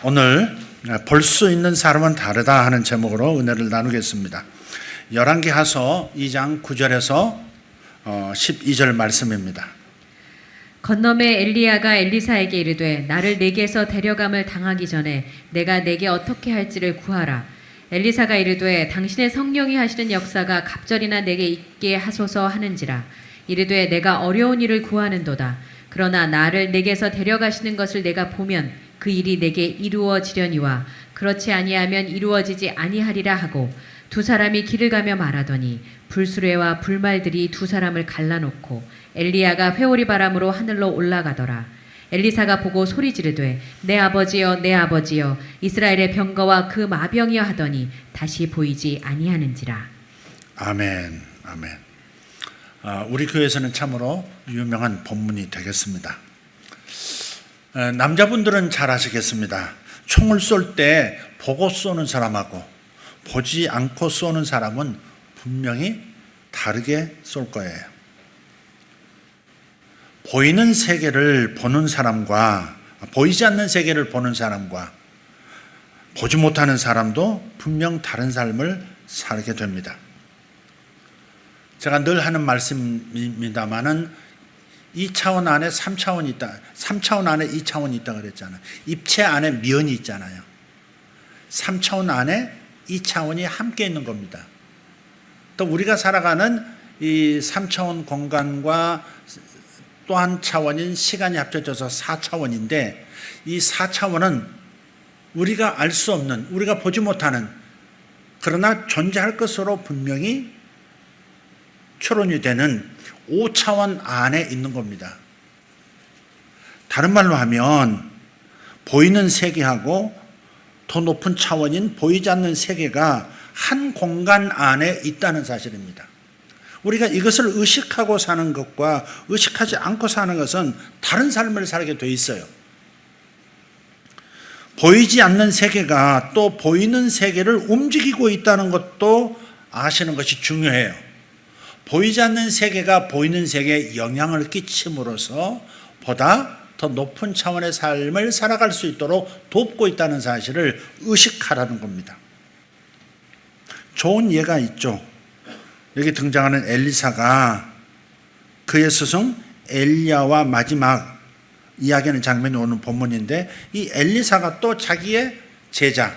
오늘 볼 수 있는 사람은 다르다 하는 제목으로 은혜를 나누겠습니다. 열왕기하서 2장 9절에서 12절 말씀입니다. 건너매 엘리야가 엘리사에게 이르되 나를 내게서 데려감을 당하기 전에 내가 내게 어떻게 할지를 구하라. 엘리사가 이르되 당신의 성령이 하시는 역사가 갑절이나 내게 있게 하소서 하는지라. 이르되 내가 어려운 일을 구하는도다. 그러나 나를 내게서 데려가시는 것을 내가 보면 그 일이 내게 이루어지려니와 그렇지 아니하면 이루어지지 아니하리라 하고 두 사람이 길을 가며 말하더니 불수레와 불말들이 두 사람을 갈라놓고 엘리야가 회오리 바람으로 하늘로 올라가더라. 엘리사가 보고 소리 지르되 내 아버지여 내 아버지여 이스라엘의 병거와 그 마병이여 하더니 다시 보이지 아니하는지라. 아멘. 아멘. 우리 교회에서는 참으로 유명한 본문이 되겠습니다. 남자분들은 잘 아시겠습니다. 총을 쏠 때 보고 쏘는 사람하고 보지 않고 쏘는 사람은 분명히 다르게 쏠 거예요. 보이는 세계를 보는 사람과 보이지 않는 세계를 보는 사람과 보지 못하는 사람도 분명 다른 삶을 살게 됩니다. 제가 늘 하는 말씀입니다만은 2차원 안에 3차원이 있다. 3차원 안에 2차원이 있다 그랬잖아요. 입체 안에 미연이 있잖아요. 3차원 안에 2차원이 함께 있는 겁니다. 또 우리가 살아가는 이 3차원 공간과 또 한 차원인 시간이 합쳐져서 4차원인데 이 4차원은 우리가 알 수 없는, 우리가 보지 못하는 그러나 존재할 것으로 분명히 추론이 되는 5차원 안에 있는 겁니다. 다른 말로 하면 보이는 세계하고 더 높은 차원인 보이지 않는 세계가 한 공간 안에 있다는 사실입니다. 우리가 이것을 의식하고 사는 것과 의식하지 않고 사는 것은 다른 삶을 살게 돼 있어요. 보이지 않는 세계가 또 보이는 세계를 움직이고 있다는 것도 아시는 것이 중요해요. 보이지 않는 세계가 보이는 세계에 영향을 끼침으로써 보다 더 높은 차원의 삶을 살아갈 수 있도록 돕고 있다는 사실을 의식하라는 겁니다. 좋은 예가 있죠. 여기 등장하는 엘리사가 그의 스승 엘리야와 마지막 이야기하는 장면이 오는 본문인데 이 엘리사가 또 자기의 제자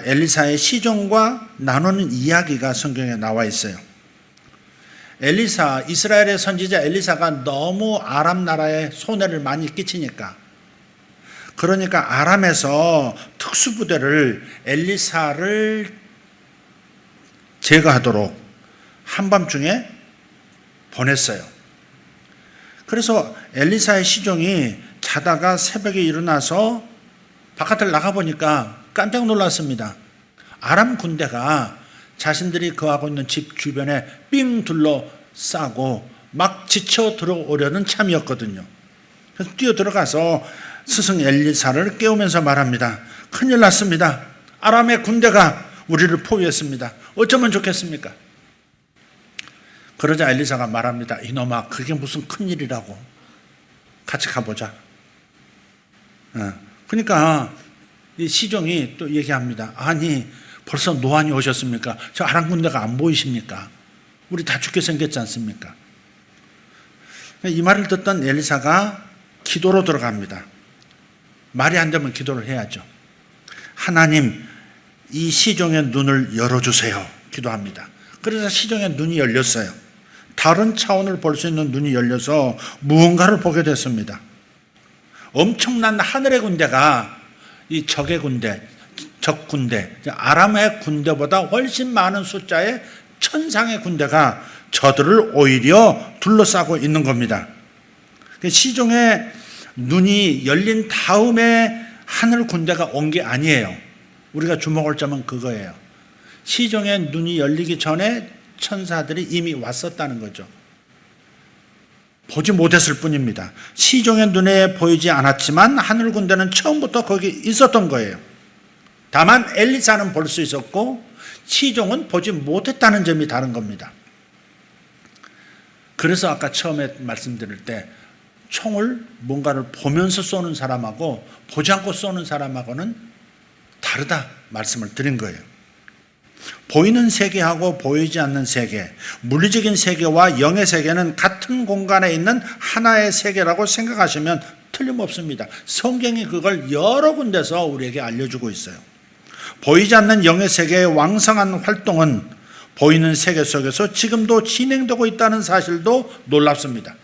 엘리사의 시종과 나누는 이야기가 성경에 나와 있어요. 엘리사, 이스라엘의 선지자 엘리사가 너무 아람 나라에 손해를 많이 끼치니까 그러니까 아람에서 특수부대를 엘리사를 제거하도록 한밤중에 보냈어요. 그래서 엘리사의 시종이 자다가 새벽에 일어나서 바깥을 나가보니까 깜짝 놀랐습니다. 아람 군대가 자신들이 거하고 있는 집 주변에 삥 둘러싸고 막 지쳐 들어오려는 참이었거든요. 그래서 뛰어 들어가서 스승 엘리사를 깨우면서 말합니다. 큰일 났습니다. 아람의 군대가 우리를 포위했습니다. 어쩌면 좋겠습니까? 그러자 엘리사가 말합니다. 이놈아, 그게 무슨 큰일이라고. 같이 가보자. 그러니까 이 시종이 또 얘기합니다. 아니, 벌써 노안이 오셨습니까? 저 아람 군대가 안 보이십니까? 우리 다 죽게 생겼지 않습니까? 이 말을 듣던 엘리사가 기도로 들어갑니다. 말이 안 되면 기도를 해야죠. 하나님, 이 시종의 눈을 열어주세요. 기도합니다. 그래서 시종의 눈이 열렸어요. 다른 차원을 볼 수 있는 눈이 열려서 무언가를 보게 됐습니다. 엄청난 하늘의 군대가 이 적의 군대, 적 군대, 아람의 군대보다 훨씬 많은 숫자의 천상의 군대가 저들을 오히려 둘러싸고 있는 겁니다. 시종의 눈이 열린 다음에 하늘 군대가 온 게 아니에요. 우리가 주목할 점은 그거예요. 시종의 눈이 열리기 전에 천사들이 이미 왔었다는 거죠. 보지 못했을 뿐입니다. 시종의 눈에 보이지 않았지만 하늘 군대는 처음부터 거기 있었던 거예요. 다만 엘리사는 볼 수 있었고 시종은 보지 못했다는 점이 다른 겁니다. 그래서 아까 처음에 말씀드릴 때 총을 뭔가를 보면서 쏘는 사람하고 보지 않고 쏘는 사람하고는 다르다 말씀을 드린 거예요. 보이는 세계하고 보이지 않는 세계, 물리적인 세계와 영의 세계는 같은 공간에 있는 하나의 세계라고 생각하시면 틀림없습니다. 성경이 그걸 여러 군데서 우리에게 알려주고 있어요. 보이지 않는 영의 세계의 왕성한 활동은 보이는 세계 속에서 지금도 진행되고 있다는 사실도 놀랍습니다.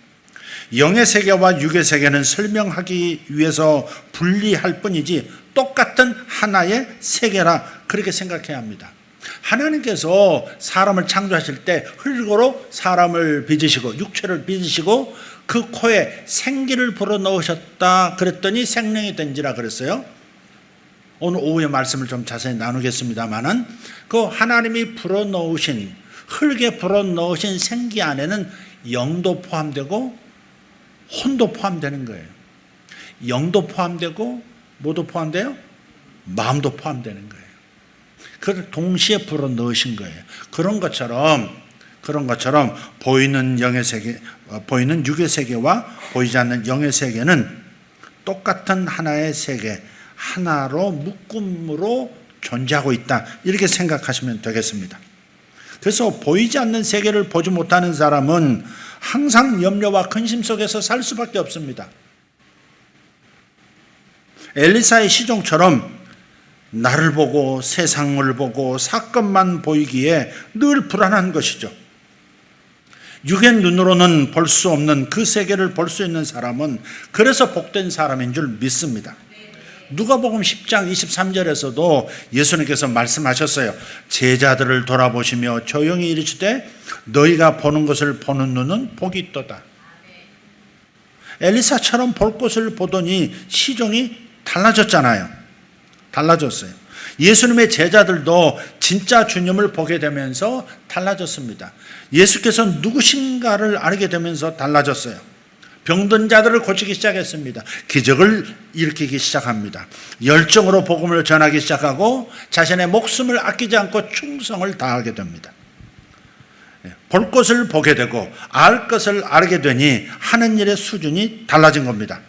영의 세계와 육의 세계는 설명하기 위해서 분리할 뿐이지 똑같은 하나의 세계라 그렇게 생각해야 합니다. 하나님께서 사람을 창조하실 때 흙으로 사람을 빚으시고 육체를 빚으시고 그 코에 생기를 불어넣으셨다 그랬더니 생명이 된지라 그랬어요. 오늘 오후에 말씀을 좀 자세히 나누겠습니다만은 그 하나님이 불어넣으신 흙에 불어넣으신 생기 안에는 영도 포함되고 혼도 포함되는 거예요. 영도 포함되고 뭐도 포함돼요? 마음도 포함되는 거예요. 그걸 동시에 불어넣으신 거예요. 그런 것처럼 보이는 영의 세계, 보이는 육의 세계와 보이지 않는 영의 세계는 똑같은 하나의 세계, 하나로 묶음으로 존재하고 있다. 이렇게 생각하시면 되겠습니다. 그래서 보이지 않는 세계를 보지 못하는 사람은 항상 염려와 근심 속에서 살 수밖에 없습니다. 엘리사의 시종처럼 나를 보고 세상을 보고 사건만 보이기에 늘 불안한 것이죠. 육의 눈으로는 볼 수 없는 그 세계를 볼 수 있는 사람은 그래서 복된 사람인 줄 믿습니다. 누가복음 10장 23절에서도 예수님께서 말씀하셨어요. 제자들을 돌아보시며 조용히 이르시되 너희가 보는 것을 보는 눈은 복이 있도다. 엘리사처럼 볼 것을 보더니 시종이 달라졌잖아요. 달라졌어요. 예수님의 제자들도 진짜 주님을 보게 되면서 달라졌습니다. 예수께서 누구신가를 알게 되면서 달라졌어요. 병든 자들을 고치기 시작했습니다. 기적을 일으키기 시작합니다. 열정으로 복음을 전하기 시작하고 자신의 목숨을 아끼지 않고 충성을 다하게 됩니다. 볼 것을 보게 되고 알 것을 알게 되니 하는 일의 수준이 달라진 겁니다.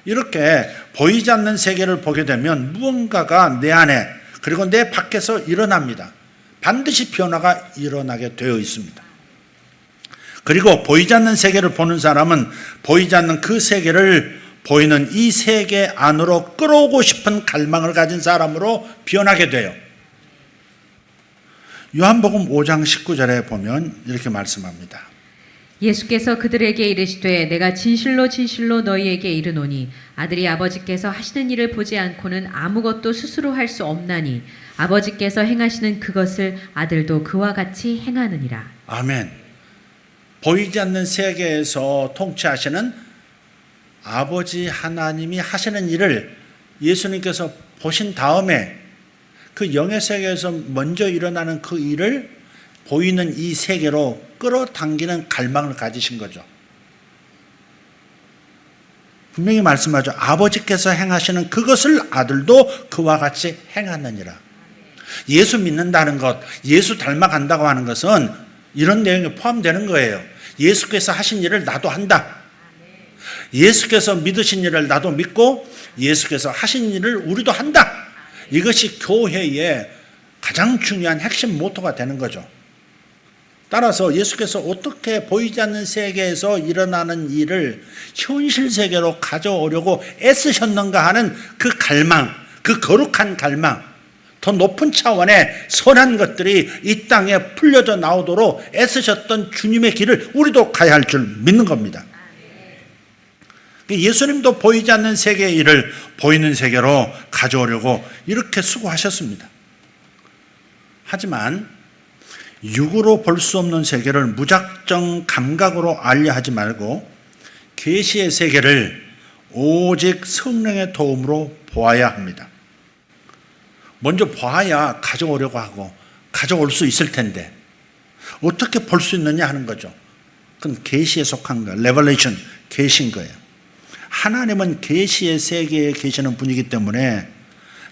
이렇게 보이지 않는 세계를 보게 되면 무언가가 내 안에 그리고 내 밖에서 일어납니다. 반드시 변화가 일어나게 되어 있습니다. 그리고 보이지 않는 세계를 보는 사람은 보이지 않는 그 세계를 보이는 이 세계 안으로 끌어오고 싶은 갈망을 가진 사람으로 변하게 돼요. 요한복음 5장 19절에 보면 이렇게 말씀합니다. 예수께서 그들에게 이르시되 내가 진실로 진실로 너희에게 이르노니 아들이 아버지께서 하시는 일을 보지 않고는 아무것도 스스로 할 수 없나니 아버지께서 행하시는 그것을 아들도 그와 같이 행하느니라. 아멘. 보이지 않는 세계에서 통치하시는 아버지 하나님이 하시는 일을 예수님께서 보신 다음에 그 영의 세계에서 먼저 일어나는 그 일을 보이는 이 세계로 끌어당기는 갈망을 가지신 거죠. 분명히 말씀하죠. 아버지께서 행하시는 그것을 아들도 그와 같이 행하느니라. 예수 믿는다는 것, 예수 닮아간다고 하는 것은 이런 내용이 포함되는 거예요. 예수께서 하신 일을 나도 한다. 예수께서 믿으신 일을 나도 믿고 예수께서 하신 일을 우리도 한다. 이것이 교회의 가장 중요한 핵심 모토가 되는 거죠. 따라서 예수께서 어떻게 보이지 않는 세계에서 일어나는 일을 현실 세계로 가져오려고 애쓰셨는가 하는 그 갈망, 그 거룩한 갈망, 더 높은 차원의 선한 것들이 이 땅에 풀려져 나오도록 애쓰셨던 주님의 길을 우리도 가야 할 줄 믿는 겁니다. 예수님도 보이지 않는 세계의 일을 보이는 세계로 가져오려고 이렇게 수고하셨습니다. 하지만 육으로 볼 수 없는 세계를 무작정 감각으로 알려 하지 말고 계시의 세계를 오직 성령의 도움으로 보아야 합니다. 먼저 봐야 가져오려고 하고 가져올 수 있을 텐데 어떻게 볼 수 있느냐 하는 거죠. 그건 계시에 속한 거예요. 레벨레이션, 계시인 거예요. 하나님은 계시의 세계에 계시는 분이기 때문에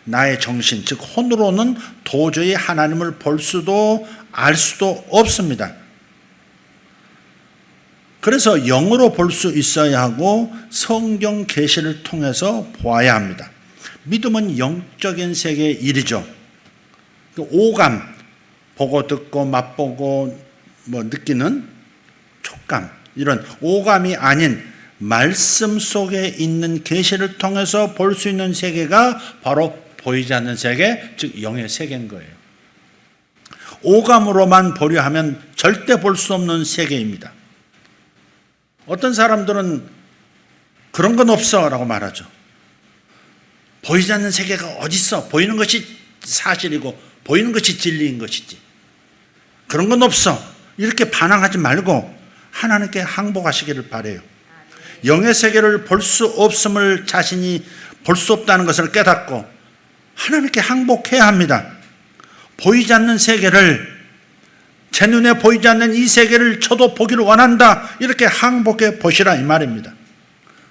나의 정신, 즉 혼으로는 도저히 하나님을 볼 수도 알 수도 없습니다. 그래서 영으로 볼 수 있어야 하고 성경 계시를 통해서 보아야 합니다. 믿음은 영적인 세계의 일이죠. 오감, 보고 듣고 맛보고 느끼는 촉감, 이런 오감이 아닌 말씀 속에 있는 계시를 통해서 볼 수 있는 세계가 바로 보이지 않는 세계, 즉 영의 세계인 거예요. 오감으로만 보려 하면 절대 볼 수 없는 세계입니다. 어떤 사람들은 그런 건 없어 라고 말하죠. 보이지 않는 세계가 어디 있어? 보이는 것이 사실이고 보이는 것이 진리인 것이지. 그런 건 없어. 이렇게 반항하지 말고 하나님께 항복하시기를 바라요. 영의 세계를 볼 수 없음을 자신이 볼 수 없다는 것을 깨닫고 하나님께 항복해야 합니다. 보이지 않는 세계를, 제 눈에 보이지 않는 이 세계를 저도 보기를 원한다, 이렇게 항복해 보시라 이 말입니다.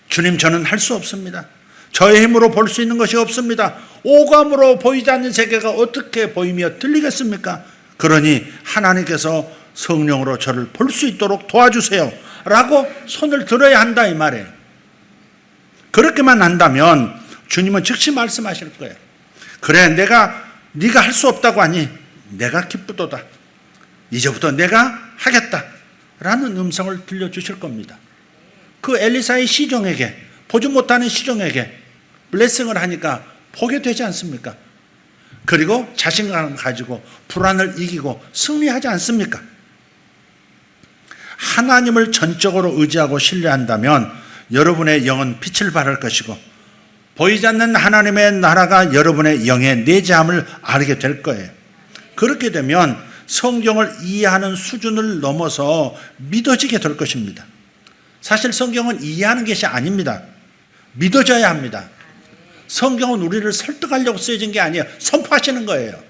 주님, 저는 할 수 없습니다. 저의 힘으로 볼 수 있는 것이 없습니다. 오감으로 보이지 않는 세계가 어떻게 보이며 들리겠습니까? 그러니 하나님께서 성령으로 저를 볼 수 있도록 도와주세요 라고 손을 들어야 한다 이 말이에요. 그렇게만 한다면 주님은 즉시 말씀하실 거예요. 그래, 네가 할 수 없다고 하니 내가 기쁘도다. 이제부터 내가 하겠다 라는 음성을 들려주실 겁니다. 그 엘리사의 시종에게, 보지 못하는 시종에게 블레싱을 하니까 보게 되지 않습니까? 그리고 자신감을 가지고 불안을 이기고 승리하지 않습니까? 하나님을 전적으로 의지하고 신뢰한다면 여러분의 영은 빛을 발할 것이고 보이지 않는 하나님의 나라가 여러분의 영에 내재함을 알게 될 거예요. 그렇게 되면 성경을 이해하는 수준을 넘어서 믿어지게 될 것입니다. 사실 성경은 이해하는 것이 아닙니다. 믿어져야 합니다. 성경은 우리를 설득하려고 쓰여진 게 아니에요. 선포하시는 거예요.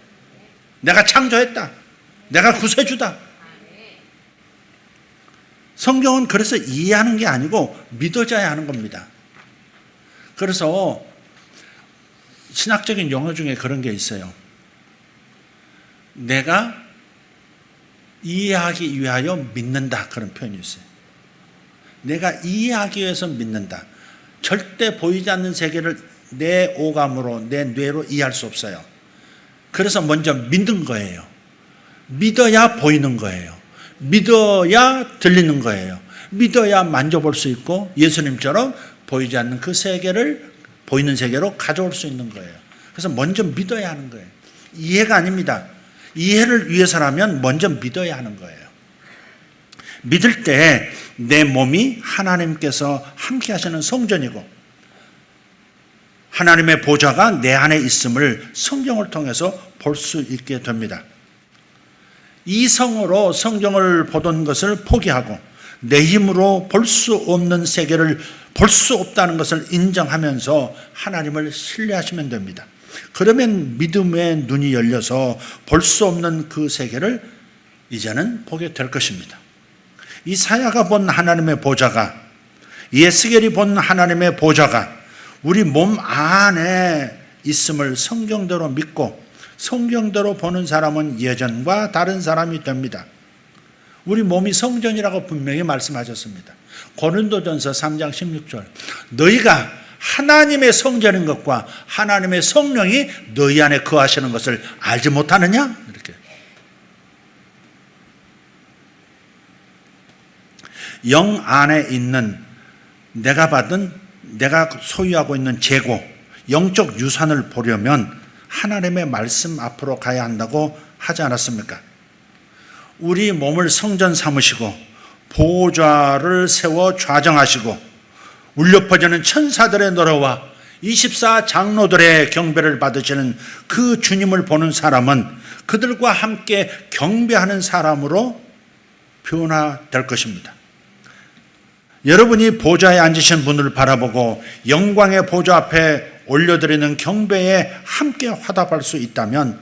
내가 창조했다. 내가 구세주다. 성경은 그래서 이해하는 게 아니고 믿어져야 하는 겁니다. 그래서 신학적인 용어 중에 그런 게 있어요. 내가 이해하기 위하여 믿는다, 그런 표현이 있어요. 내가 이해하기 위해서 믿는다. 절대 보이지 않는 세계를 내 오감으로, 내 뇌로 이해할 수 없어요. 그래서 먼저 믿는 거예요. 믿어야 보이는 거예요. 믿어야 들리는 거예요. 믿어야 만져볼 수 있고 예수님처럼 보이지 않는 그 세계를 보이는 세계로 가져올 수 있는 거예요. 그래서 먼저 믿어야 하는 거예요. 이해가 아닙니다. 이해를 위해서라면 먼저 믿어야 하는 거예요. 믿을 때 내 몸이 하나님께서 함께 하시는 성전이고 하나님의 보좌가 내 안에 있음을 성경을 통해서 볼 수 있게 됩니다. 이성으로 성경을 보던 것을 포기하고 내 힘으로 볼 수 없는 세계를 볼 수 없다는 것을 인정하면서 하나님을 신뢰하시면 됩니다. 그러면 믿음의 눈이 열려서 볼 수 없는 그 세계를 이제는 보게 될 것입니다. 이사야가 본 하나님의 보좌가, 예스겔이 본 하나님의 보좌가 우리 몸 안에 있음을 성경대로 믿고 성경대로 보는 사람은 예전과 다른 사람이 됩니다. 우리 몸이 성전이라고 분명히 말씀하셨습니다. 고린도전서 3장 16절, 너희가 하나님의 성전인 것과 하나님의 성령이 너희 안에 거하시는 것을 알지 못하느냐? 이렇게. 영 안에 있는 내가 소유하고 있는 재고, 영적 유산을 보려면 하나님의 말씀 앞으로 가야 한다고 하지 않았습니까? 우리 몸을 성전 삼으시고 보좌를 세워 좌정하시고 울려 퍼지는 천사들의 노래와 24 장로들의 경배를 받으시는 그 주님을 보는 사람은 그들과 함께 경배하는 사람으로 변화될 것입니다. 여러분이 보좌에 앉으신 분을 바라보고 영광의 보좌 앞에 올려드리는 경배에 함께 화답할 수 있다면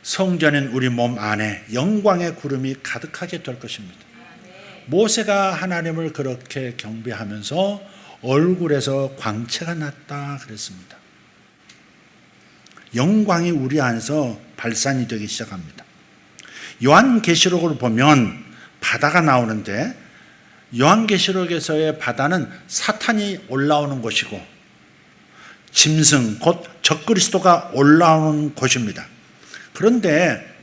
성전인 우리 몸 안에 영광의 구름이 가득하게 될 것입니다. 모세가 하나님을 그렇게 경배하면서 얼굴에서 광채가 났다 그랬습니다. 영광이 우리 안에서 발산이 되기 시작합니다. 요한계시록을 보면 바다가 나오는데 요한계시록에서의 바다는 사탄이 올라오는 곳이고 짐승 곧 적그리스도가 올라오는 곳입니다. 그런데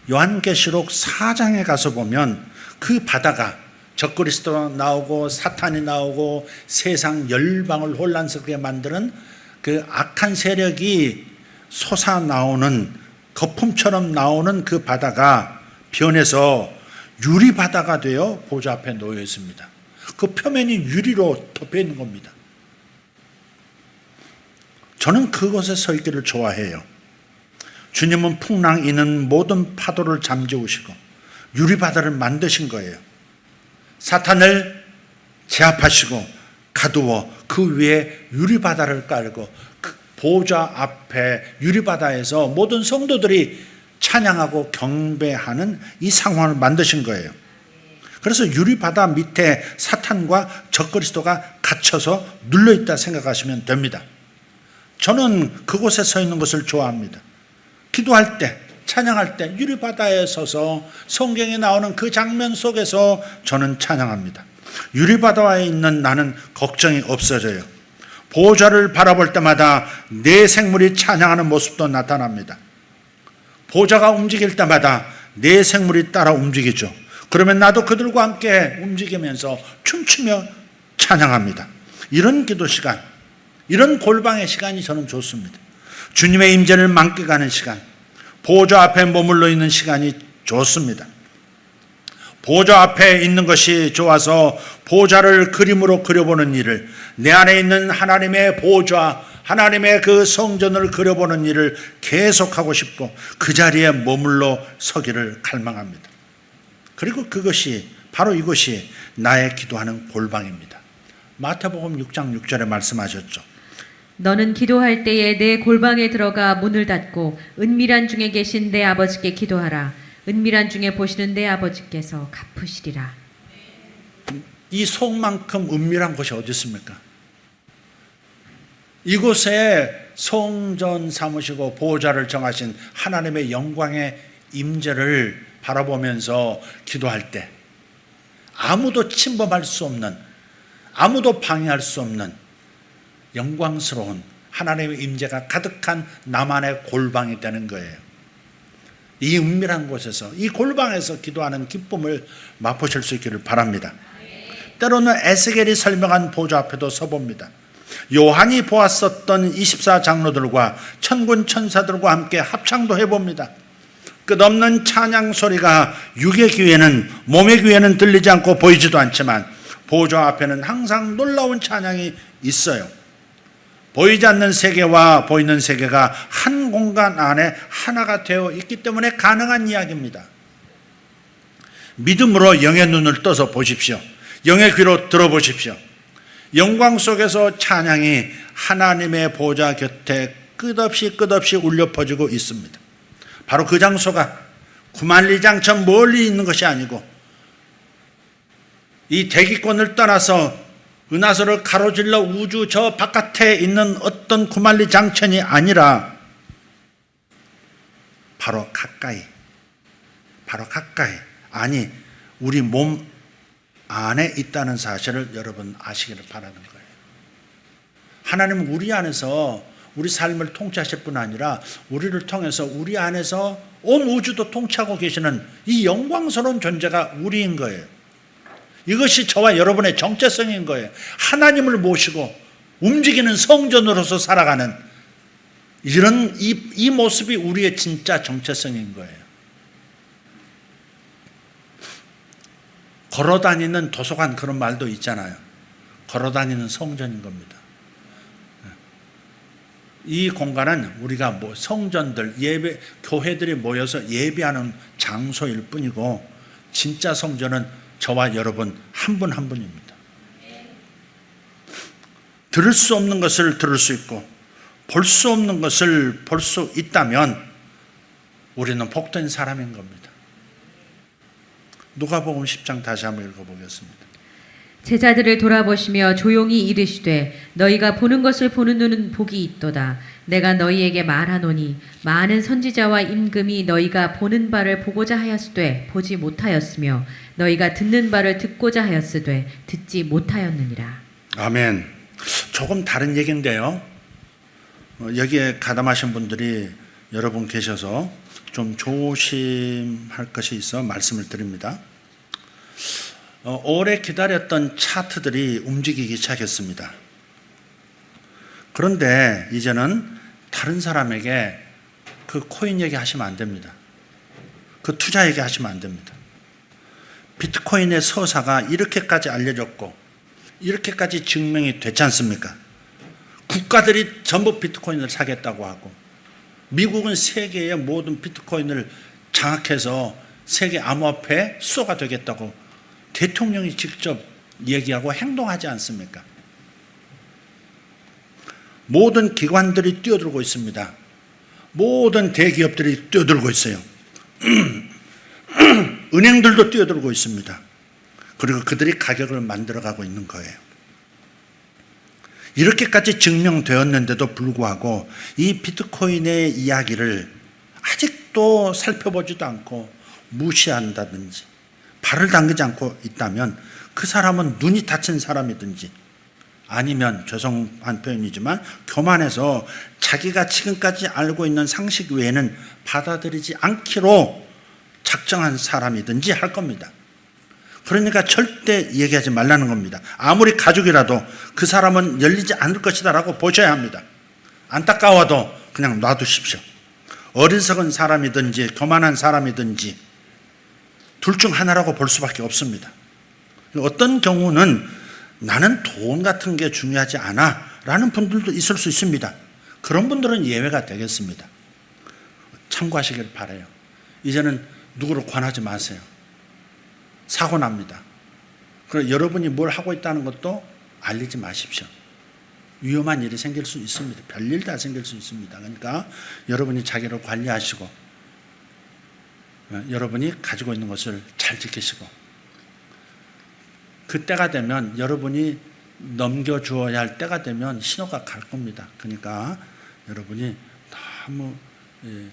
요한계시록 4장에 가서 보면 그 바다가 적그리스도가 나오고 사탄이 나오고 세상 열방을 혼란스럽게 만드는 그 악한 세력이 솟아나오는 거품처럼 나오는 그 바다가 변해서 유리바다가 되어 보좌 앞에 놓여 있습니다. 그 표면이 유리로 덮여 있는 겁니다. 저는 그곳에 서 있기를 좋아해요. 주님은 풍랑 이는 모든 파도를 잠재우시고 유리바다를 만드신 거예요. 사탄을 제압하시고 가두어 그 위에 유리바다를 깔고 그 보좌 앞에 유리바다에서 모든 성도들이 찬양하고 경배하는 이 상황을 만드신 거예요. 그래서 유리바다 밑에 사탄과 적그리스도가 갇혀서 눌러있다 생각하시면 됩니다. 저는 그곳에 서 있는 것을 좋아합니다. 기도할 때, 찬양할 때 유리바다에 서서 성경에 나오는 그 장면 속에서 저는 찬양합니다. 유리바다에 있는 나는 걱정이 없어져요. 보좌를 바라볼 때마다 내 생물이 찬양하는 모습도 나타납니다. 보좌가 움직일 때마다 내 생물이 따라 움직이죠. 그러면 나도 그들과 함께 움직이면서 춤추며 찬양합니다. 이런 기도 시간, 이런 골방의 시간이 저는 좋습니다. 주님의 임재를 만끽하는 시간, 보좌 앞에 머물러 있는 시간이 좋습니다. 보좌 앞에 있는 것이 좋아서 보좌를 그림으로 그려보는 일을, 내 안에 있는 하나님의 보좌, 하나님의 그 성전을 그려보는 일을 계속하고 싶고 그 자리에 머물러 서기를 갈망합니다. 그리고 그것이 바로 이것이 나의 기도하는 골방입니다. 마태복음 6장 6절에 말씀하셨죠. 너는 기도할 때에 내 골방에 들어가 문을 닫고 은밀한 중에 계신 내 아버지께 기도하라. 은밀한 중에 보시는 내 아버지께서 갚으시리라. 이 속만큼 은밀한 곳이 어디 있습니까? 이곳에 성전 삼으시고 보호자를 정하신 하나님의 영광의 임재를 바라보면서 기도할 때 아무도 침범할 수 없는, 아무도 방해할 수 없는 영광스러운 하나님의 임재가 가득한 나만의 골방이 되는 거예요. 이 은밀한 곳에서, 이 골방에서 기도하는 기쁨을 맛보실 수 있기를 바랍니다. 때로는 에스겔이 설명한 보좌 앞에도 서봅니다. 요한이 보았었던 24장로들과 천군 천사들과 함께 합창도 해봅니다. 끝없는 찬양 소리가 육의 귀에는, 몸의 귀에는 들리지 않고 보이지도 않지만 보좌 앞에는 항상 놀라운 찬양이 있어요. 보이지 않는 세계와 보이는 세계가 한 공간 안에 하나가 되어 있기 때문에 가능한 이야기입니다. 믿음으로 영의 눈을 떠서 보십시오. 영의 귀로 들어보십시오. 영광 속에서 찬양이 하나님의 보좌 곁에 끝없이 울려 퍼지고 있습니다. 바로 그 장소가 구만리장 저 멀리 있는 것이 아니고 이 대기권을 떠나서 은하수를 가로질러 우주 저 바깥에 있는 어떤 구만리 장천이 아니라 바로 가까이, 아니 우리 몸 안에 있다는 사실을 여러분 아시기를 바라는 거예요. 하나님은 우리 안에서 우리 삶을 통치하실 뿐 아니라 우리를 통해서 우리 안에서 온 우주도 통치하고 계시는 이 영광스러운 존재가 우리인 거예요. 이것이 저와 여러분의 정체성인 거예요. 하나님을 모시고 움직이는 성전으로서 살아가는 이런 이 모습이 우리의 진짜 정체성인 거예요. 걸어다니는 도서관 그런 말도 있잖아요. 걸어다니는 성전인 겁니다. 이 공간은 우리가 성전들, 예배, 교회들이 모여서 예배하는 장소일 뿐이고 진짜 성전은 저와 여러분 한 분 한 분입니다. 들을 수 없는 것을 들을 수 있고 볼 수 없는 것을 볼 수 있다면 우리는 복된 사람인 겁니다. 누가복음 10장 다시 한번 읽어보겠습니다. 제자들을 돌아보시며 조용히 이르시되 너희가 보는 것을 보는 눈은 복이 있도다. 내가 너희에게 말하노니 많은 선지자와 임금이 너희가 보는 바를 보고자 하였으되 보지 못하였으며 너희가 듣는 바를 듣고자 하였으되 듣지 못하였느니라. 아멘. 조금 다른 얘기인데요. 여기에 가담하신 분들이 여러분 계셔서 좀 조심할 것이 있어 말씀을 드립니다. 오래 기다렸던 차트들이 움직이기 시작했습니다. 그런데 이제는 다른 사람에게 그 코인 얘기하시면 안 됩니다. 그 투자 얘기하시면 안 됩니다. 비트코인의 서사가 이렇게까지 알려졌고 이렇게까지 증명이 됐지 않습니까? 국가들이 전부 비트코인을 사겠다고 하고 미국은 세계의 모든 비트코인을 장악해서 세계 암호화폐 수호가 되겠다고 대통령이 직접 얘기하고 행동하지 않습니까? 모든 기관들이 뛰어들고 있습니다. 모든 대기업들이 뛰어들고 있어요. 은행들도 뛰어들고 있습니다. 그리고 그들이 가격을 만들어가고 있는 거예요. 이렇게까지 증명되었는데도 불구하고 이 비트코인의 이야기를 아직도 살펴보지도 않고 무시한다든지 발을 담그지 않고 있다면 그 사람은 눈이 닫힌 사람이든지 아니면 죄송한 표현이지만 교만해서 자기가 지금까지 알고 있는 상식 외에는 받아들이지 않기로 작정한 사람이든지 할 겁니다. 그러니까 절대 얘기하지 말라는 겁니다. 아무리 가족이라도 그 사람은 열리지 않을 것이다 라고 보셔야 합니다. 안타까워도 그냥 놔두십시오. 어리석은 사람이든지 교만한 사람이든지 둘 중 하나라고 볼 수밖에 없습니다. 어떤 경우는 나는 돈 같은 게 중요하지 않아 라는 분들도 있을 수 있습니다. 그런 분들은 예외가 되겠습니다. 참고하시길 바라요. 이제는 누구를 권하지 마세요. 사고 납니다. 그리고 여러분이 뭘 하고 있다는 것도 알리지 마십시오. 위험한 일이 생길 수 있습니다. 별일 다 생길 수 있습니다. 그러니까 여러분이 자기를 관리하시고 여러분이 가지고 있는 것을 잘 지키시고 그때가 되면 여러분이 넘겨주어야 할 때가 되면 신호가 갈 겁니다. 그러니까 여러분이 너무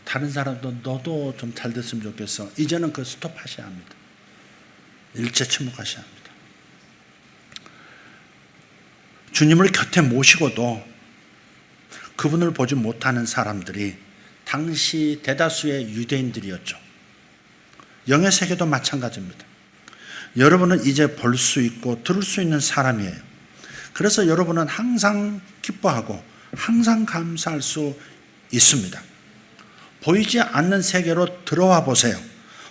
다른 사람도 너도 좀 잘 됐으면 좋겠어. 이제는 그 스톱하셔야 합니다. 일제 침묵하셔야 합니다. 주님을 곁에 모시고도 그분을 보지 못하는 사람들이 당시 대다수의 유대인들이었죠. 영의 세계도 마찬가지입니다. 여러분은 이제 볼 수 있고 들을 수 있는 사람이에요. 그래서 여러분은 항상 기뻐하고 항상 감사할 수 있습니다. 보이지 않는 세계로 들어와 보세요.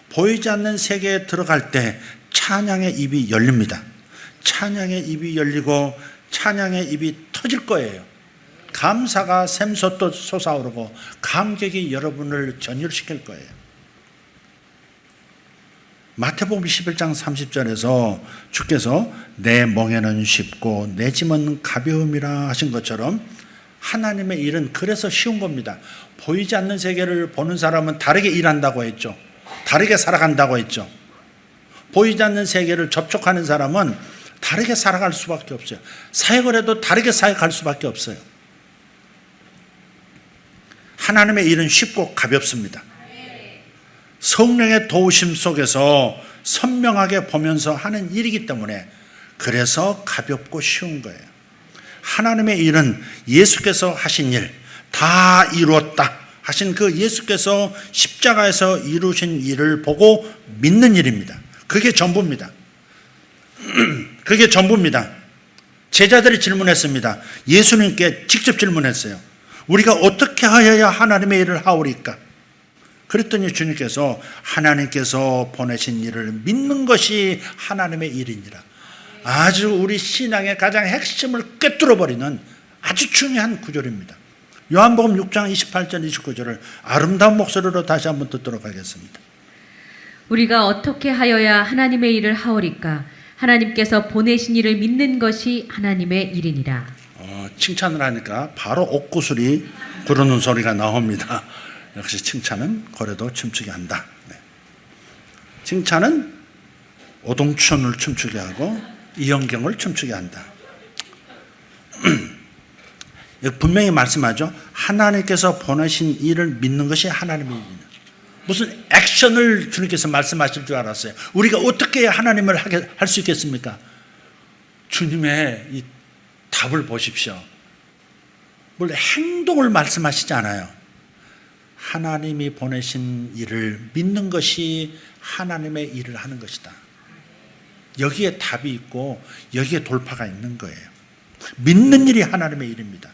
보이지 않는 세계에 들어갈 때 찬양의 입이 열립니다. 찬양의 입이 열리고 찬양의 입이 터질 거예요. 감사가 샘솟듯 솟아오르고 감격이 여러분을 전율시킬 거예요. 마태복음 11장 30절에서 주께서 내 멍에는 쉽고 내 짐은 가벼움이라 하신 것처럼 하나님의 일은 그래서 쉬운 겁니다. 보이지 않는 세계를 보는 사람은 다르게 일한다고 했죠. 다르게 살아간다고 했죠. 보이지 않는 세계를 접촉하는 사람은 다르게 살아갈 수밖에 없어요. 사역을 해도 다르게 사역할 수밖에 없어요. 하나님의 일은 쉽고 가볍습니다. 성령의 도우심 속에서 선명하게 보면서 하는 일이기 때문에 그래서 가볍고 쉬운 거예요. 하나님의 일은 예수께서 하신 일, 다 이루었다 하신 그 예수께서 십자가에서 이루신 일을 보고 믿는 일입니다. 그게 전부입니다. 그게 전부입니다. 제자들이 질문했습니다. 예수님께 직접 질문했어요. 우리가 어떻게 하여야 하나님의 일을 하오리까? 그랬더니 주님께서 하나님께서 보내신 일을 믿는 것이 하나님의 일이니라. 아주 우리 신앙의 가장 핵심을 꿰뚫어버리는 아주 중요한 구절입니다. 요한복음 6장 28절 29절을 아름다운 목소리로 다시 한번 듣도록 하겠습니다. 우리가 어떻게 하여야 하나님의 일을 하오리까? 하나님께서 보내신 일을 믿는 것이 하나님의 일이니라. 칭찬을 하니까 바로 옥구슬이 부르는 소리가 나옵니다. 역시 칭찬은 고래도 춤추게 한다. 네. 칭찬은 오동춘을 춤추게 하고 이영경을 춤추게 한다. 분명히 말씀하죠. 하나님께서 보내신 일을 믿는 것이 하나님의 일이냐. 무슨 액션을 주님께서 말씀하실 줄 알았어요. 우리가 어떻게 하나님을 할 수 있겠습니까? 주님의 이 답을 보십시오. 원래 행동을 말씀하시지 않아요. 하나님이 보내신 일을 믿는 것이 하나님의 일을 하는 것이다. 여기에 답이 있고 여기에 돌파가 있는 거예요. 믿는 일이 하나님의 일입니다.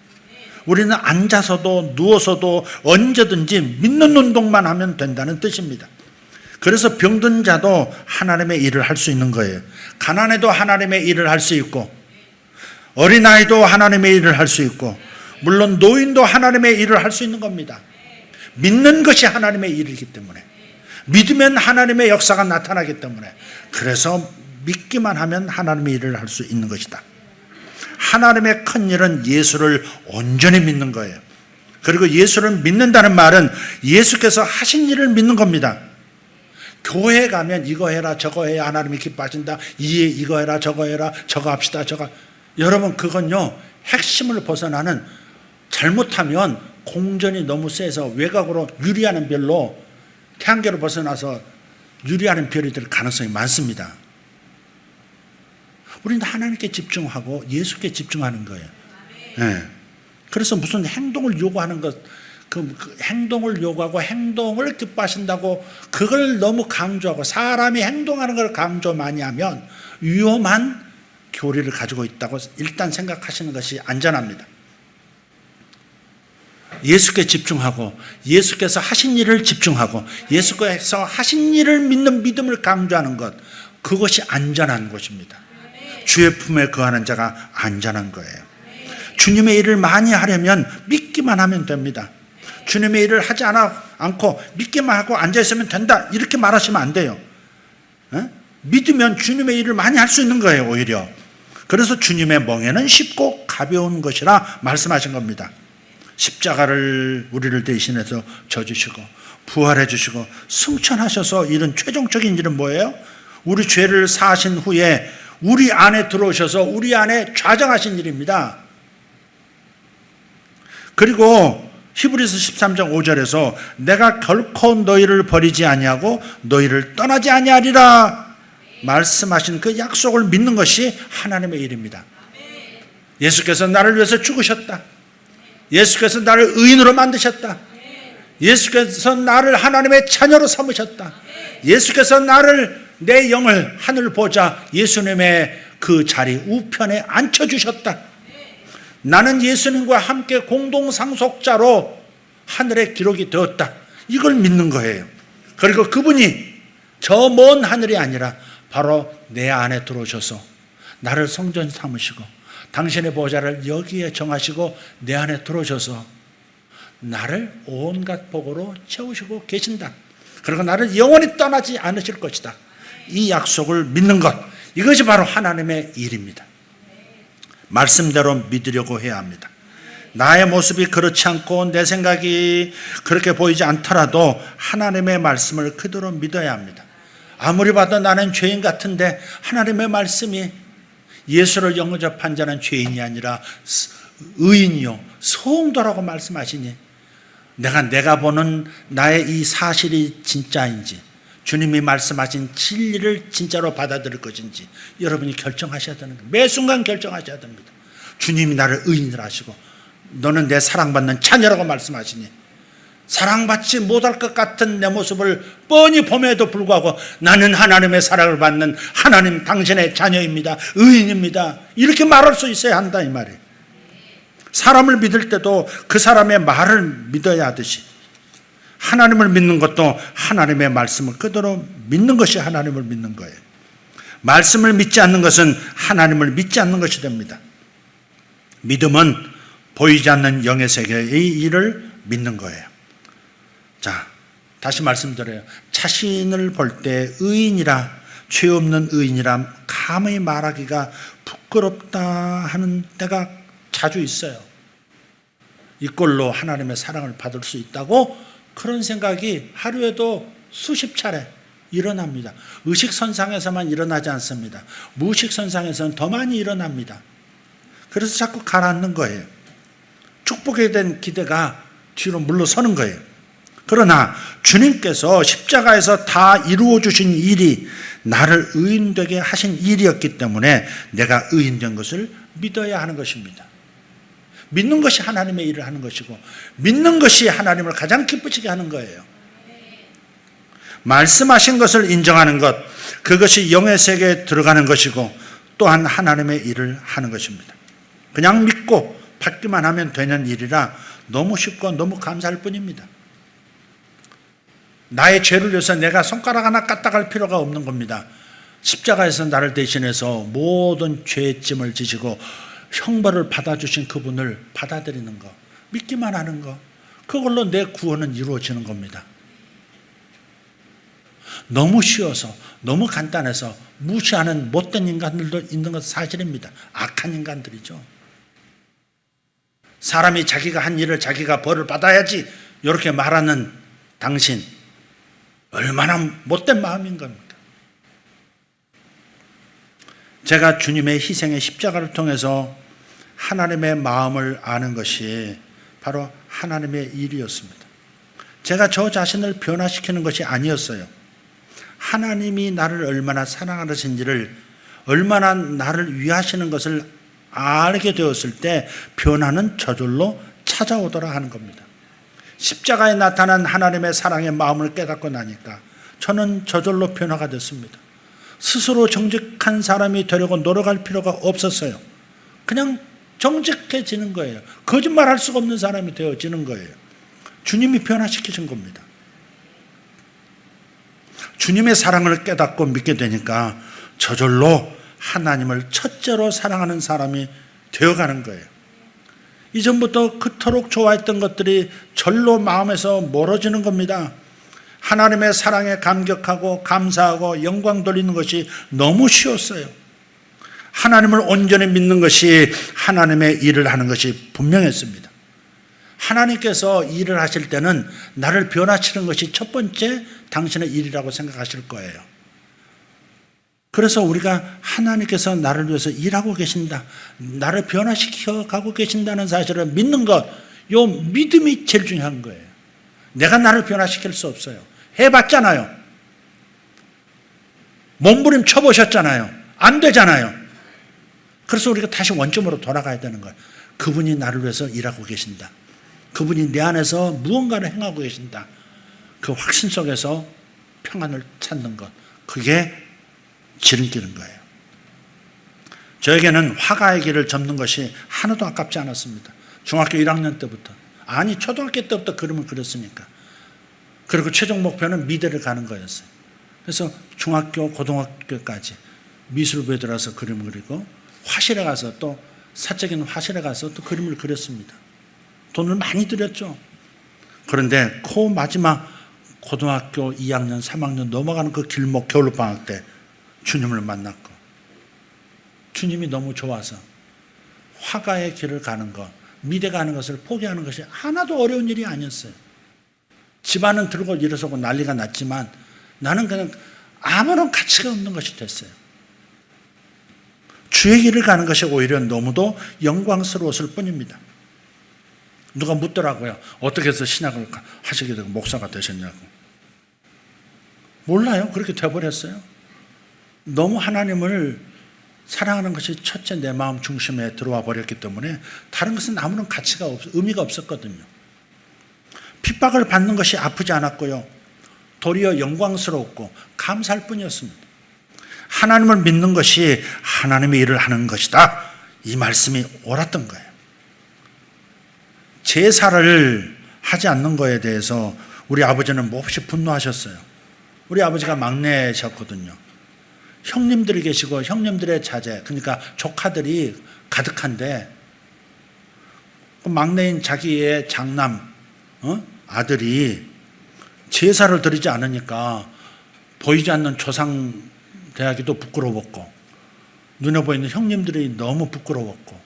우리는 앉아서도 누워서도 언제든지 믿는 운동만 하면 된다는 뜻입니다. 그래서 병든 자도 하나님의 일을 할 수 있는 거예요. 가난해도 하나님의 일을 할 수 있고, 어린아이도 하나님의 일을 할 수 있고, 물론 노인도 하나님의 일을 할 수 있는 겁니다. 믿는 것이 하나님의 일이기 때문에, 믿으면 하나님의 역사가 나타나기 때문에, 그래서 믿기만 하면 하나님의 일을 할 수 있는 것이다. 하나님의 큰 일은 예수를 온전히 믿는 거예요. 그리고 예수를 믿는다는 말은 예수께서 하신 일을 믿는 겁니다. 교회 가면 이거 해라 저거 해야 하나님이 기뻐하신다. 이거 해라 저거 해라 저거 합시다 저거. 여러분 그건요 핵심을 벗어나는, 잘못하면 공전이 너무 세서 외곽으로 유리하는 별로 태양계로 벗어나서 유리하는 별이 될 가능성이 많습니다. 우리는 하나님께 집중하고 예수께 집중하는 거예요. 네. 그래서 무슨 행동을 요구하는 것, 그 행동을 요구하고 행동을 기뻐하신다고 그걸 너무 강조하고 사람이 행동하는 걸 강조 많이 하면 위험한 교리를 가지고 있다고 일단 생각하시는 것이 안전합니다. 예수께 집중하고 예수께서 하신 일을 집중하고 예수께서 하신 일을 믿는 믿음을 강조하는 것, 그것이 안전한 것입니다. 주의 품에 거하는 자가 안전한 거예요. 주님의 일을 많이 하려면 믿기만 하면 됩니다. 주님의 일을 하지 않고 믿기만 하고 앉아있으면 된다 이렇게 말하시면 안 돼요. 믿으면 주님의 일을 많이 할 수 있는 거예요. 오히려 그래서 주님의 멍에는 쉽고 가벼운 것이라 말씀하신 겁니다. 십자가를 우리를 대신해서 져주시고 부활해 주시고 승천하셔서 이런 최종적인 일은 뭐예요? 우리 죄를 사하신 후에 우리 안에 들어오셔서 우리 안에 좌정하신 일입니다. 그리고 히브리서 13장 5절에서 내가 결코 너희를 버리지 아니하고 너희를 떠나지 아니하리라 말씀하신 그 약속을 믿는 것이 하나님의 일입니다. 예수께서 나를 위해서 죽으셨다. 예수께서 나를 의인으로 만드셨다. 예수께서 나를 하나님의 자녀로 삼으셨다. 예수께서 나를 내 영을 하늘 보자 예수님의 그 자리 우편에 앉혀주셨다. 나는 예수님과 함께 공동상속자로 하늘에 기록이 되었다. 이걸 믿는 거예요. 그리고 그분이 저 먼 하늘이 아니라 바로 내 안에 들어오셔서 나를 성전 삼으시고 당신의 보좌를 여기에 정하시고 내 안에 들어오셔서 나를 온갖 복으로 채우시고 계신다. 그리고 나를 영원히 떠나지 않으실 것이다. 이 약속을 믿는 것, 이것이 바로 하나님의 일입니다. 말씀대로 믿으려고 해야 합니다. 나의 모습이 그렇지 않고 내 생각이 그렇게 보이지 않더라도 하나님의 말씀을 그대로 믿어야 합니다. 아무리 봐도 나는 죄인 같은데 하나님의 말씀이 예수를 영접한 자는 죄인이 아니라 의인이요 성도라고 말씀하시니 내가 보는 나의 이 사실이 진짜인지 주님이 말씀하신 진리를 진짜로 받아들일 것인지 여러분이 결정하셔야 되는 거예요. 매 순간 결정하셔야 됩니다. 주님이 나를 의인으로 하시고 너는 내 사랑받는 자녀라고 말씀하시니 사랑받지 못할 것 같은 내 모습을 뻔히 봄에도 불구하고 나는 하나님의 사랑을 받는 하나님 당신의 자녀입니다. 의인입니다. 이렇게 말할 수 있어야 한다 이 말이에요. 사람을 믿을 때도 그 사람의 말을 믿어야 하듯이 하나님을 믿는 것도 하나님의 말씀을 그대로 믿는 것이 하나님을 믿는 거예요. 말씀을 믿지 않는 것은 하나님을 믿지 않는 것이 됩니다. 믿음은 보이지 않는 영의 세계의 일을 믿는 거예요. 자, 다시 말씀드려요. 자신을 볼 때 의인이라 죄 없는 의인이라 감히 말하기가 부끄럽다 하는 때가 자주 있어요. 이 꼴로 하나님의 사랑을 받을 수 있다고 그런 생각이 하루에도 수십 차례 일어납니다. 의식선상에서만 일어나지 않습니다. 무의식선상에서는 더 많이 일어납니다. 그래서 자꾸 가라앉는 거예요. 축복에 대한 기대가 뒤로 물러서는 거예요. 그러나 주님께서 십자가에서 다 이루어 주신 일이 나를 의인되게 하신 일이었기 때문에 내가 의인된 것을 믿어야 하는 것입니다. 믿는 것이 하나님의 일을 하는 것이고 믿는 것이 하나님을 가장 기쁘시게 하는 거예요. 말씀하신 것을 인정하는 것, 그것이 영의 세계에 들어가는 것이고 또한 하나님의 일을 하는 것입니다. 그냥 믿고 받기만 하면 되는 일이라 너무 쉽고 너무 감사할 뿐입니다. 나의 죄를 위해서 내가 손가락 하나 까딱할 필요가 없는 겁니다. 십자가에서 나를 대신해서 모든 죄의 짐을 지시고 형벌을 받아주신 그분을 받아들이는 것, 믿기만 하는 것, 그걸로 내 구원은 이루어지는 겁니다. 너무 쉬워서 너무 간단해서 무시하는 못된 인간들도 있는 것은 사실입니다. 악한 인간들이죠. 사람이 자기가 한 일을 자기가 벌을 받아야지 이렇게 말하는 당신, 얼마나 못된 마음인 겁니까? 제가 주님의 희생의 십자가를 통해서 하나님의 마음을 아는 것이 바로 하나님의 일이었습니다. 제가 저 자신을 변화시키는 것이 아니었어요. 하나님이 나를 얼마나 사랑하시는지를, 얼마나 나를 위하시는 것을 알게 되었을 때 변화는 저절로 찾아오더라 하는 겁니다. 십자가에 나타난 하나님의 사랑의 마음을 깨닫고 나니까 저는 저절로 변화가 됐습니다. 스스로 정직한 사람이 되려고 노력할 필요가 없었어요. 그냥 정직해지는 거예요. 거짓말할 수가 없는 사람이 되어지는 거예요. 주님이 변화시키신 겁니다. 주님의 사랑을 깨닫고 믿게 되니까 저절로 하나님을 첫째로 사랑하는 사람이 되어가는 거예요. 이전부터 그토록 좋아했던 것들이 절로 마음에서 멀어지는 겁니다. 하나님의 사랑에 감격하고 감사하고 영광 돌리는 것이 너무 쉬웠어요. 하나님을 온전히 믿는 것이 하나님의 일을 하는 것이 분명했습니다. 하나님께서 일을 하실 때는 나를 변화시키는 것이 첫 번째 당신의 일이라고 생각하실 거예요. 그래서 우리가 하나님께서 나를 위해서 일하고 계신다, 나를 변화시켜 가고 계신다는 사실을 믿는 것, 요 믿음이 제일 중요한 거예요. 내가 나를 변화시킬 수 없어요. 해봤잖아요. 몸부림 쳐보셨잖아요. 안 되잖아요. 그래서 우리가 다시 원점으로 돌아가야 되는 거예요. 그분이 나를 위해서 일하고 계신다. 그분이 내 안에서 무언가를 행하고 계신다. 그 확신 속에서 평안을 찾는 것, 그게 지름길인 거예요. 저에게는 화가의 길을 접는 것이 하나도 아깝지 않았습니다. 중학교 1학년 때부터, 아니 초등학교 때부터 그림을 그렸으니까. 그리고 최종 목표는 미대를 가는 거였어요. 그래서 중학교, 고등학교까지 미술부에 들어가서 그림을 그리고 화실에 가서 또 사적인 화실에 가서 또 그림을 그렸습니다. 돈을 많이 들였죠. 그런데 그 마지막 고등학교 2학년, 3학년 넘어가는 그 길목 겨울방학 때 주님을 만났고 주님이 너무 좋아서 화가의 길을 가는 것, 미대 가는 것을 포기하는 것이 하나도 어려운 일이 아니었어요. 집안은 들고 일어서고 난리가 났지만 나는 그냥 아무런 가치가 없는 것이 됐어요. 주의 길을 가는 것이 오히려 너무도 영광스러웠을 뿐입니다. 누가 묻더라고요. 어떻게 해서 신학을 하시게 되고 목사가 되셨냐고. 몰라요. 그렇게 돼버렸어요. 너무 하나님을 사랑하는 것이 첫째 내 마음 중심에 들어와 버렸기 때문에 다른 것은 아무런 가치가 의미가 없었거든요. 핍박을 받는 것이 아프지 않았고요. 도리어 영광스럽고 감사할 뿐이었습니다. 하나님을 믿는 것이 하나님의 일을 하는 것이다. 이 말씀이 옳았던 거예요. 제사를 하지 않는 거에 대해서 우리 아버지는 몹시 분노하셨어요. 우리 아버지가 막내셨거든요. 형님들이 계시고 형님들의 자제, 그러니까 조카들이 가득한데 막내인 자기의 장남 아들이 제사를 드리지 않으니까 보이지 않는 조상 대하기도 부끄러웠고 눈에 보이는 형님들이 너무 부끄러웠고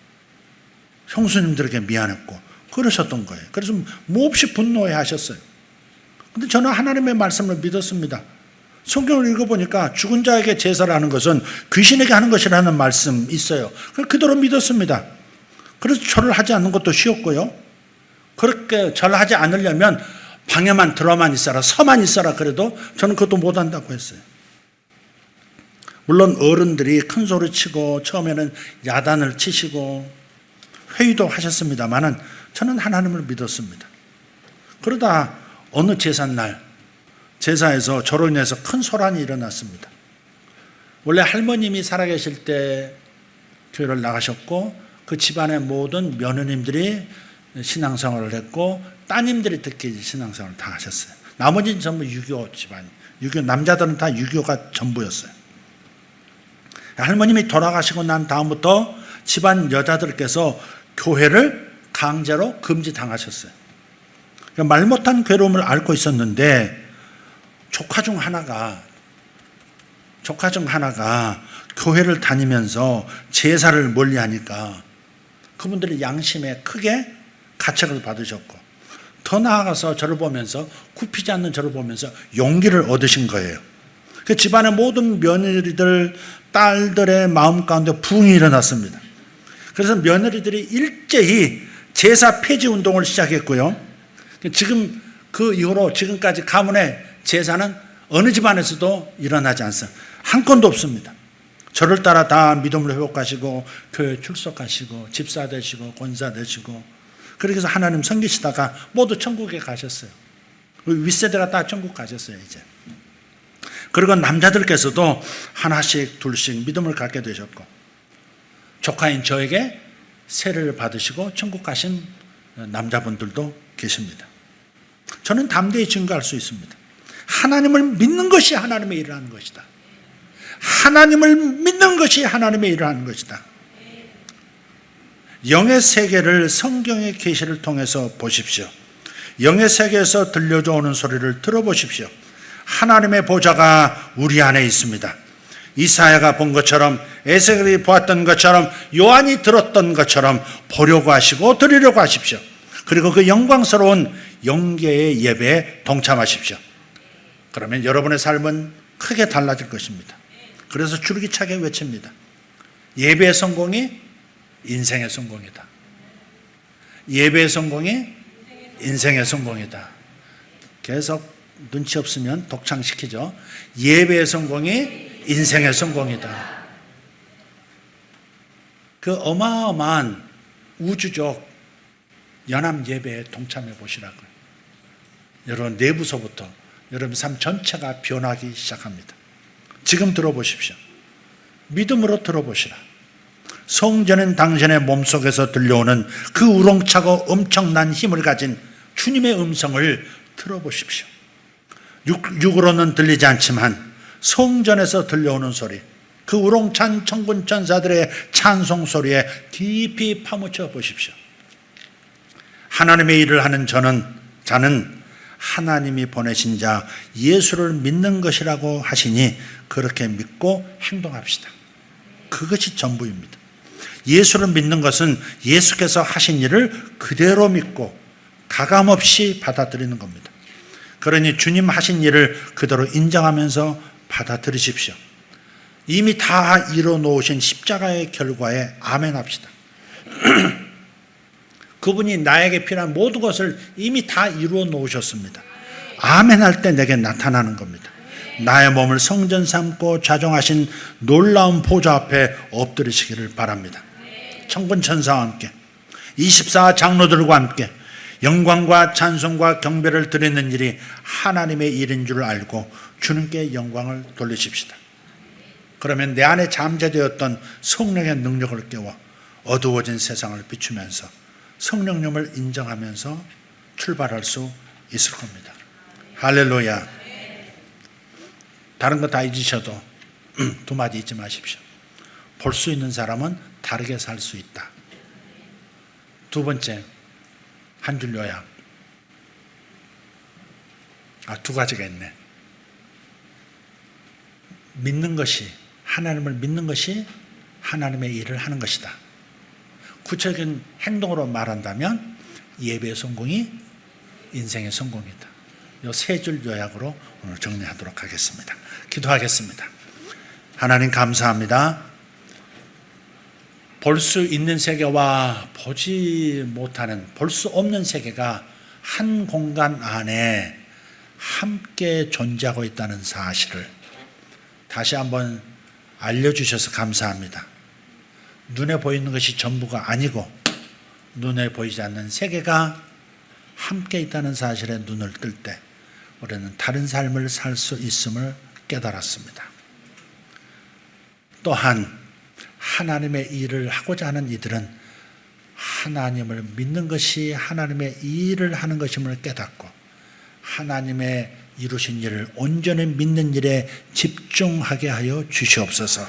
형수님들에게 미안했고 그러셨던 거예요. 그래서 몹시 분노해 하셨어요. 근데 저는 하나님의 말씀을 믿었습니다. 성경을 읽어보니까 죽은 자에게 제사를 하는 것은 귀신에게 하는 것이라는 말씀 있어요. 그대로 믿었습니다. 그래서 절을 하지 않는 것도 쉬웠고요. 그렇게 절을 하지 않으려면 방에만 들어만 있어라, 서만 있어라 그래도 저는 그것도 못한다고 했어요. 물론 어른들이 큰 소리 치고 처음에는 야단을 치시고 회의도 하셨습니다만은 저는 하나님을 믿었습니다. 그러다 어느 제삿날 제사에서 저로 인해서 큰 소란이 일어났습니다. 원래 할머님이 살아계실 때 교회를 나가셨고 그 집안의 모든 며느님들이 신앙생활을 했고 따님들이 특히 신앙생활을 다 하셨어요. 나머지는 전부 유교 집안, 유교 남자들은 다 유교가 전부였어요. 할머님이 돌아가시고 난 다음부터 집안 여자들께서 교회를 강제로 금지당하셨어요. 말 못한 괴로움을 앓고 있었는데 조카 중 하나가 교회를 다니면서 제사를 멀리하니까 그분들이 양심에 크게 가책을 받으셨고 더 나아가서 저를 보면서 굽히지 않는 저를 보면서 용기를 얻으신 거예요. 그 집안의 모든 며느리들, 딸들의 마음 가운데 부흥이 일어났습니다. 그래서 며느리들이 일제히 제사 폐지 운동을 시작했고요. 지금 그 이후로 지금까지 가문의 제사는 어느 집안에서도 일어나지 않습니다. 한 건도 없습니다. 저를 따라 다 믿음을 회복하시고 교회 출석하시고 집사 되시고 권사 되시고 그렇게 해서 하나님 섬기시다가 모두 천국에 가셨어요. 윗세대가 다 천국 가셨어요 이제. 그리고 남자들께서도 하나씩 둘씩 믿음을 갖게 되셨고 조카인 저에게 세례를 받으시고 천국 가신 남자분들도 계십니다. 저는 담대히 증거할 수 있습니다. 하나님을 믿는 것이 하나님의 일을 하는 것이다. 하나님을 믿는 것이 하나님의 일을 하는 것이다. 영의 세계를 성경의 계시를 통해서 보십시오. 영의 세계에서 들려져 오는 소리를 들어보십시오. 하나님의 보좌가 우리 안에 있습니다. 이사야가 본 것처럼 에스겔이 보았던 것처럼 요한이 들었던 것처럼 보려고 하시고 드리려고 하십시오. 그리고 그 영광스러운 영계의 예배에 동참하십시오. 그러면 여러분의 삶은 크게 달라질 것입니다. 그래서 줄기차게 외칩니다. 예배의 성공이 인생의 성공이다. 예배의 성공이 인생의 성공이다. 계속 눈치 없으면 독창시키죠. 예배의 성공이 인생의 성공이다. 그 어마어마한 우주적 연합 예배에 동참해 보시라고요. 여러분 내부서부터 여러분 삶 전체가 변하기 시작합니다. 지금 들어보십시오. 믿음으로 들어보시라. 성전은 당신의 몸속에서 들려오는 그 우렁차고 엄청난 힘을 가진 주님의 음성을 들어보십시오. 육으로는 들리지 않지만 성전에서 들려오는 소리, 그 우렁찬 천군 천사들의 찬송 소리에 깊이 파묻혀 보십시오. 하나님의 일을 하는 자는 하나님이 보내신 자 예수를 믿는 것이라고 하시니 그렇게 믿고 행동합시다. 그것이 전부입니다. 예수를 믿는 것은 예수께서 하신 일을 그대로 믿고 가감없이 받아들이는 겁니다. 그러니 주님 하신 일을 그대로 인정하면서 받아들이십시오. 이미 다 이뤄 놓으신 십자가의 결과에 아멘 합시다. 그분이 나에게 필요한 모든 것을 이미 다 이루어 놓으셨습니다. 아멘 할 때 내게 나타나는 겁니다. 나의 몸을 성전 삼고 좌정하신 놀라운 보좌 앞에 엎드리시기를 바랍니다. 천군 천사와 함께 24 장로들과 함께 영광과 찬송과 경배를 드리는 일이 하나님의 일인 줄 알고 주님께 영광을 돌리십시다. 그러면 내 안에 잠재되었던 성령의 능력을 깨워 어두워진 세상을 비추면서 성령님을 인정하면서 출발할 수 있을 겁니다. 할렐루야. 다른 거 다 잊으셔도 두 마디 잊지 마십시오. 볼 수 있는 사람은 다르게 살 수 있다. 두 번째, 한 줄 요약. 두 가지가 있네. 믿는 것이, 하나님을 믿는 것이 하나님의 일을 하는 것이다. 구체적인 행동으로 말한다면 예배의 성공이 인생의 성공이다. 이 세 줄 요약으로 오늘 정리하도록 하겠습니다. 기도하겠습니다. 하나님 감사합니다. 볼 수 있는 세계와 보지 못하는, 볼 수 없는 세계가 한 공간 안에 함께 존재하고 있다는 사실을 다시 한번 알려주셔서 감사합니다. 눈에 보이는 것이 전부가 아니고 눈에 보이지 않는 세계가 함께 있다는 사실에 눈을 뜰 때 우리는 다른 삶을 살 수 있음을 깨달았습니다. 또한 하나님의 일을 하고자 하는 이들은 하나님을 믿는 것이 하나님의 일을 하는 것임을 깨닫고 하나님의 이루신 일을 온전히 믿는 일에 집중하게 하여 주시옵소서.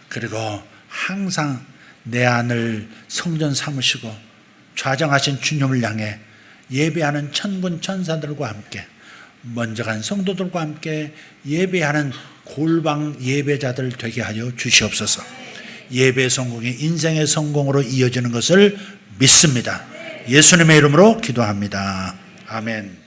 그리고 항상 내 안을 성전 삼으시고 좌정하신 주님을 향해 예배하는 천군 천사들과 함께 먼저 간 성도들과 함께 예배하는 골방 예배자들 되게 하여 주시옵소서. 예배 성공이 인생의 성공으로 이어지는 것을 믿습니다. 예수님의 이름으로 기도합니다. 아멘.